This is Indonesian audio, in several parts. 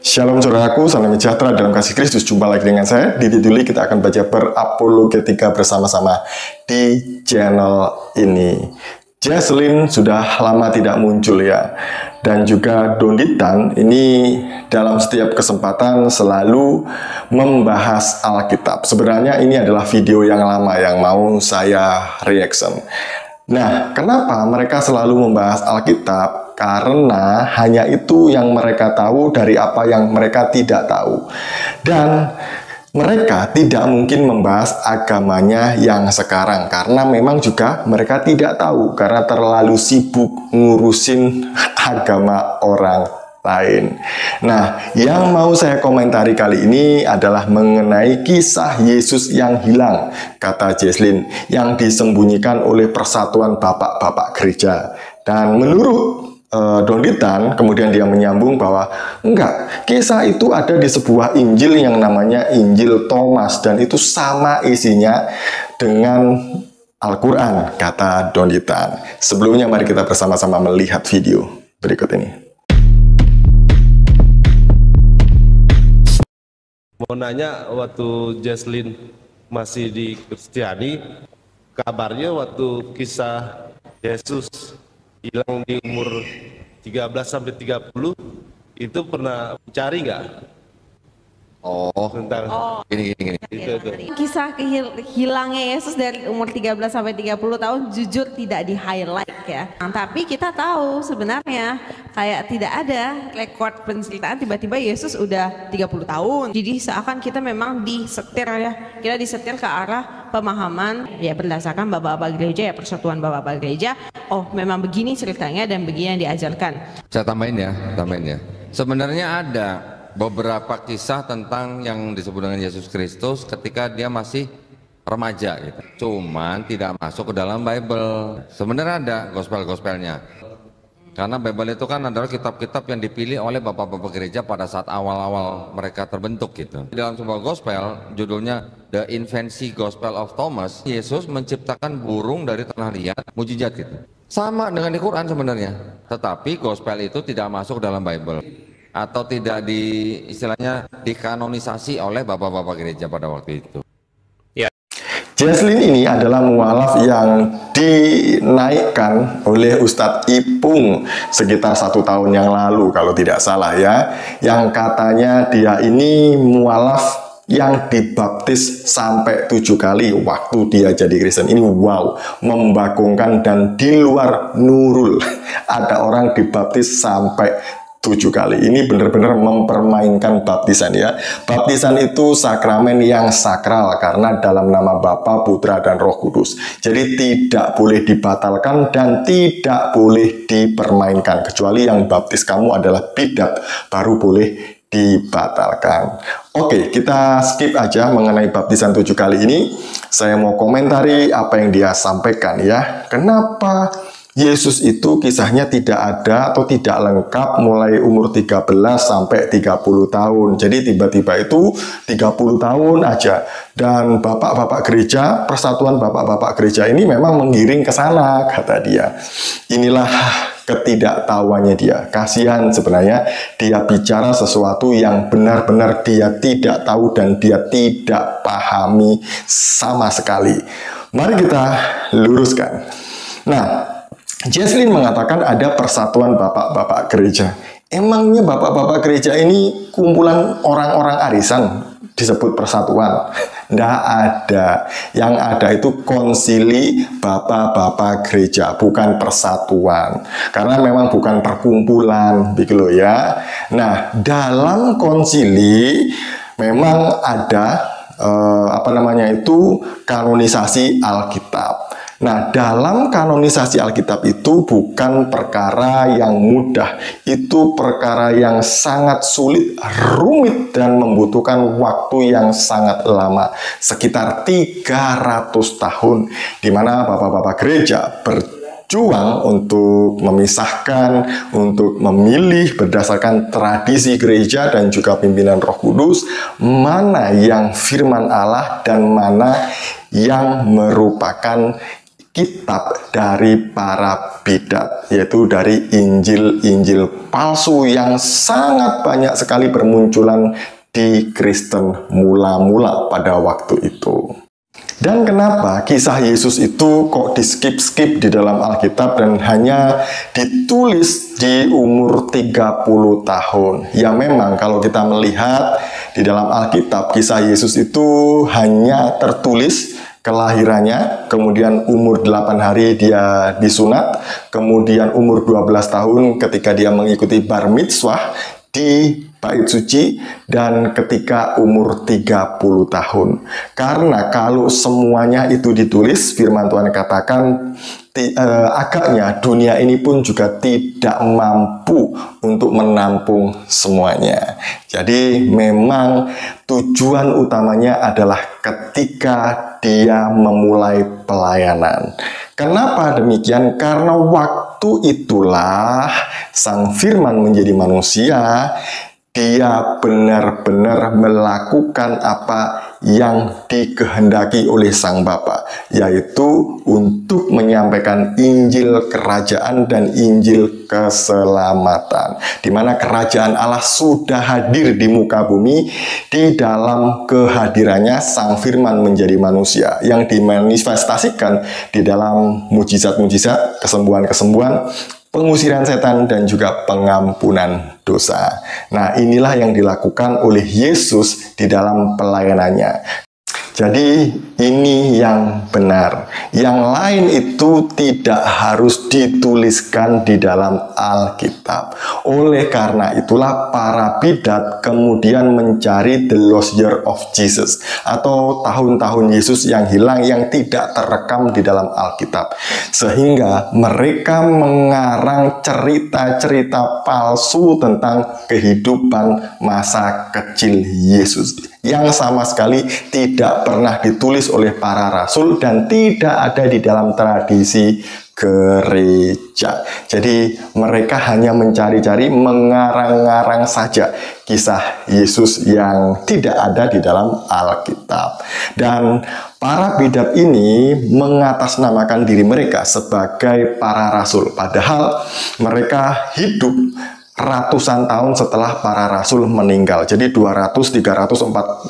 Shalom saudaraku, salam sejahtera dalam kasih Kristus. Jumpa lagi dengan saya, Didi Duli. Kita akan baca berapologetika bersama-sama di channel ini. Jesslyn sudah lama tidak muncul ya. Dan juga Donditan ini dalam setiap kesempatan selalu membahas Alkitab. Sebenarnya ini adalah video yang lama yang mau saya reaction. Nah, kenapa mereka selalu membahas Alkitab? Karena hanya itu yang mereka tahu dari apa yang mereka tidak tahu. Dan mereka tidak mungkin membahas agamanya yang sekarang. Karena memang juga mereka tidak tahu. Karena terlalu sibuk ngurusin agama orang lain. Nah, yang mau saya komentari kali ini adalah mengenai kisah Yesus yang hilang, kata Jesslyn, yang disembunyikan oleh Persatuan Bapak-Bapak Gereja. Dan menurut Donditan, kemudian dia menyambung bahwa enggak, kisah itu ada di sebuah Injil yang namanya Injil Thomas, dan itu sama isinya dengan Al-Quran, kata Donditan. Sebelumnya mari kita bersama-sama melihat video berikut ini. Mau nanya, waktu Jesslyn masih di Kristiani, kabarnya waktu kisah Yesus hilang di umur 13-30 itu pernah mencari nggak? Tentang gini. Kisah hilangnya Yesus dari umur 13-30 tahun jujur tidak di highlight ya. Tapi kita tahu sebenarnya kayak tidak ada rekor penceritaan tiba-tiba Yesus udah 30 tahun. Jadi seakan kita memang disetir ya. Kita disetir ke arah pemahaman ya berdasarkan bapak-bapak gereja ya, persatuan bapak-bapak gereja. Oh, memang begini ceritanya dan begini yang diajarkan. Saya tambahin ya. Sebenarnya ada beberapa kisah tentang yang disebut dengan Yesus Kristus ketika dia masih remaja gitu. Cuman tidak masuk ke dalam Bible. Sebenarnya ada gospel-gospelnya. Karena Bible itu kan adalah kitab-kitab yang dipilih oleh bapak-bapak gereja pada saat awal-awal mereka terbentuk gitu. Di dalam sebuah gospel, judulnya The Infancy Gospel of Thomas, Yesus menciptakan burung dari tanah liat, mujizat gitu. Sama dengan di Quran sebenarnya. Tetapi gospel itu tidak masuk dalam Bible, atau tidak istilahnya dikanonisasi oleh bapak-bapak gereja pada waktu itu. Jesslyn ini adalah mualaf yang dinaikkan oleh Ustadz Ipung sekitar 1 tahun yang lalu kalau tidak salah ya, yang katanya dia ini mualaf yang dibaptis sampai 7 kali waktu dia jadi Kristen. Ini wow, membagongkan, dan di luar Nurul ada orang dibaptis sampai 7 kali. Ini benar-benar mempermainkan baptisan ya. Baptisan itu sakramen yang sakral karena dalam nama Bapa, Putra, dan Roh Kudus. Jadi tidak boleh dibatalkan dan tidak boleh dipermainkan. Kecuali yang baptis kamu adalah bidat, baru boleh dibatalkan. Oke, kita skip aja mengenai baptisan 7 kali ini. Saya mau komentari apa yang dia sampaikan ya. Kenapa Yesus itu kisahnya tidak ada atau tidak lengkap mulai umur 13 sampai 30 tahun. Jadi tiba-tiba itu 30 tahun aja. Dan bapak-bapak gereja, persatuan bapak-bapak gereja ini memang menggiring ke sana, kata dia. Inilah ketidaktahuannya dia. Kasihan sebenarnya, dia bicara sesuatu yang benar-benar dia tidak tahu dan dia tidak pahami sama sekali. Mari kita luruskan. Nah, Jesslyn mengatakan ada persatuan bapak-bapak gereja. Emangnya bapak-bapak gereja ini kumpulan orang-orang arisan disebut persatuan? Nggak ada. Yang ada itu konsili bapak-bapak gereja, bukan persatuan. Karena memang bukan perkumpulan, begitu loh ya. Nah, dalam konsili memang ada kanonisasi Alkitab. Nah, dalam kanonisasi Alkitab itu bukan perkara yang mudah. Itu perkara yang sangat sulit, rumit, dan membutuhkan waktu yang sangat lama. Sekitar 300 tahun. Di mana bapak-bapak gereja berjuang untuk memisahkan, untuk memilih berdasarkan tradisi gereja dan juga pimpinan Roh Kudus, mana yang firman Allah dan mana yang merupakan kitab dari para bidat, yaitu dari Injil-Injil palsu yang sangat banyak sekali bermunculan di Kristen mula-mula pada waktu itu. Dan kenapa kisah Yesus itu kok di-skip-skip di dalam Alkitab dan hanya ditulis di umur 30 tahun? Ya memang kalau kita melihat di dalam Alkitab, kisah Yesus itu hanya tertulis kelahirannya, kemudian umur 8 hari dia disunat, kemudian umur 12 tahun ketika dia mengikuti bar mitzvah di bait suci, dan ketika umur 30 tahun. Karena kalau semuanya itu ditulis, firman Tuhan katakan agaknya dunia ini pun juga tidak mampu untuk menampung semuanya. Jadi memang tujuan utamanya adalah ketika dia memulai pelayanan. Kenapa demikian? Karena waktu itulah Sang Firman menjadi manusia. Dia benar-benar melakukan apa yang dikehendaki oleh Sang Bapa, yaitu untuk menyampaikan Injil kerajaan dan Injil keselamatan, di mana kerajaan Allah sudah hadir di muka bumi. Di dalam kehadirannya Sang Firman menjadi manusia yang dimanifestasikan di dalam mujizat-mujizat, kesembuhan-kesembuhan, pengusiran setan, dan juga pengampunan dosa. Nah, inilah yang dilakukan oleh Yesus di dalam pelayanannya. Jadi ini yang benar. Yang lain itu tidak harus dituliskan di dalam Alkitab. Oleh karena itulah para bidat kemudian mencari the lost year of Jesus, atau tahun-tahun Yesus yang hilang yang tidak terekam di dalam Alkitab. Sehingga mereka mengarang cerita-cerita palsu tentang kehidupan masa kecil Yesus yang sama sekali tidak pernah ditulis oleh para rasul dan tidak ada di dalam tradisi gereja. Jadi mereka hanya mencari-cari, mengarang-ngarang saja kisah Yesus yang tidak ada di dalam Alkitab. Dan para bidat ini mengatasnamakan diri mereka sebagai para rasul, padahal mereka hidup ratusan tahun setelah para rasul meninggal. Jadi 200, 300,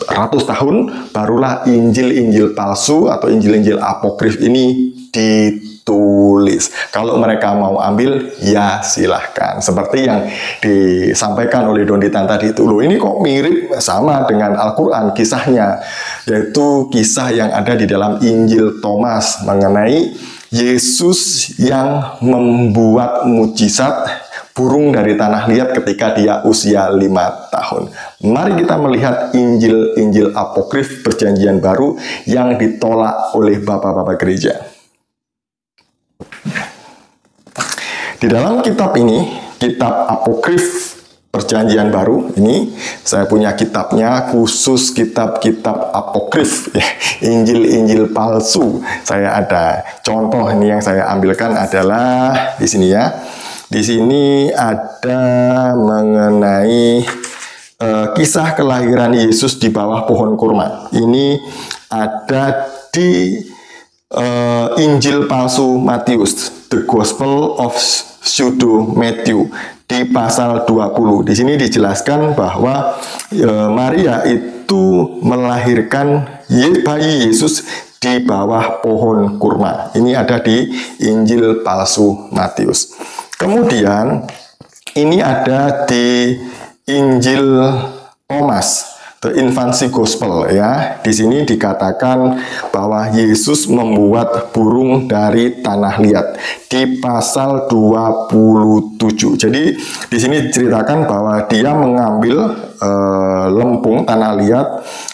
400 tahun barulah Injil-Injil palsu atau Injil-Injil apokrif ini ditulis. Kalau mereka mau ambil, ya silahkan. Seperti yang disampaikan oleh Donditan tadi itu, loh ini kok mirip sama dengan Al-Quran kisahnya, yaitu kisah yang ada di dalam Injil Thomas mengenai Yesus yang membuat mujizat burung dari tanah liat ketika dia usia 5 tahun. Mari kita melihat Injil-Injil apokrif Perjanjian Baru yang ditolak oleh bapak-bapak gereja. Di dalam kitab ini, kitab apokrif Perjanjian Baru, ini saya punya kitabnya, khusus kitab-kitab apokrif, Injil-Injil palsu. Saya ada contoh ini yang saya ambilkan adalah di sini ya. Di sini ada mengenai kisah kelahiran Yesus di bawah pohon kurma. Ini ada di Injil palsu Matius, The Gospel of Pseudo Matthew, di pasal 20. Di sini dijelaskan bahwa Maria itu melahirkan bayi Yesus di bawah pohon kurma. Ini ada di Injil palsu Matius. Kemudian ini ada di Injil Thomas, The Infancy Gospel ya. Di sini dikatakan bahwa Yesus membuat burung dari tanah liat di pasal 27. Jadi di sini diceritakan bahwa dia mengambil lempung tanah liat,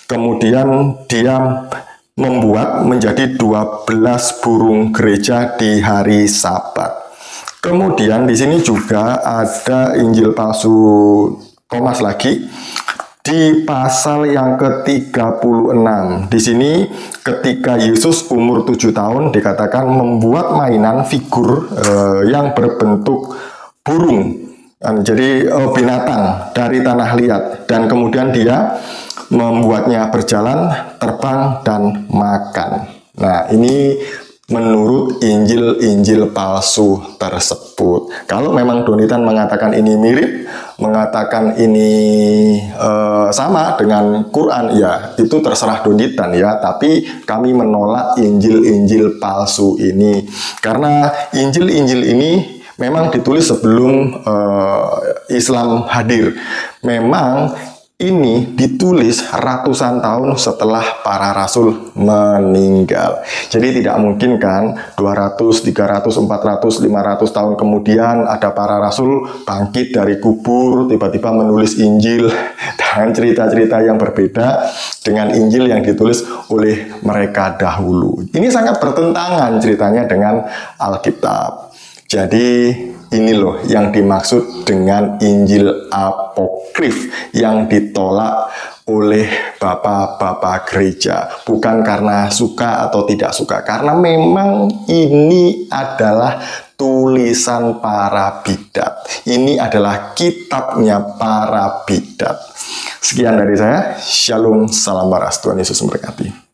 kemudian dia membuat menjadi 12 burung gereja di hari Sabat. Kemudian di sini juga ada Injil palsu Thomas lagi di pasal yang ke-36. Di sini ketika Yesus umur 7 tahun dikatakan membuat mainan figur yang berbentuk burung, jadi binatang dari tanah liat, dan kemudian dia membuatnya berjalan, terbang, dan makan. Nah, ini menurut Injil-Injil palsu tersebut. Kalau memang Donitan mengatakan ini mirip, mengatakan ini sama dengan Quran, ya itu terserah Donitan ya. Tapi kami menolak Injil-Injil palsu ini karena Injil-Injil ini memang ditulis sebelum Islam hadir. Memang ini ditulis ratusan tahun setelah para rasul meninggal. Jadi tidak mungkin kan 200, 300, 400, 500 tahun kemudian ada para rasul bangkit dari kubur, tiba-tiba menulis Injil dengan cerita-cerita yang berbeda dengan Injil yang ditulis oleh mereka dahulu. Ini sangat bertentangan ceritanya dengan Alkitab. Jadi ini loh yang dimaksud dengan Injil apokrif yang ditolak oleh bapak-bapak gereja. Bukan karena suka atau tidak suka, karena memang ini adalah tulisan para bidat. Ini adalah kitabnya para bidat. Sekian dari saya. Shalom, salam waras. Tuhan Yesus memberkati.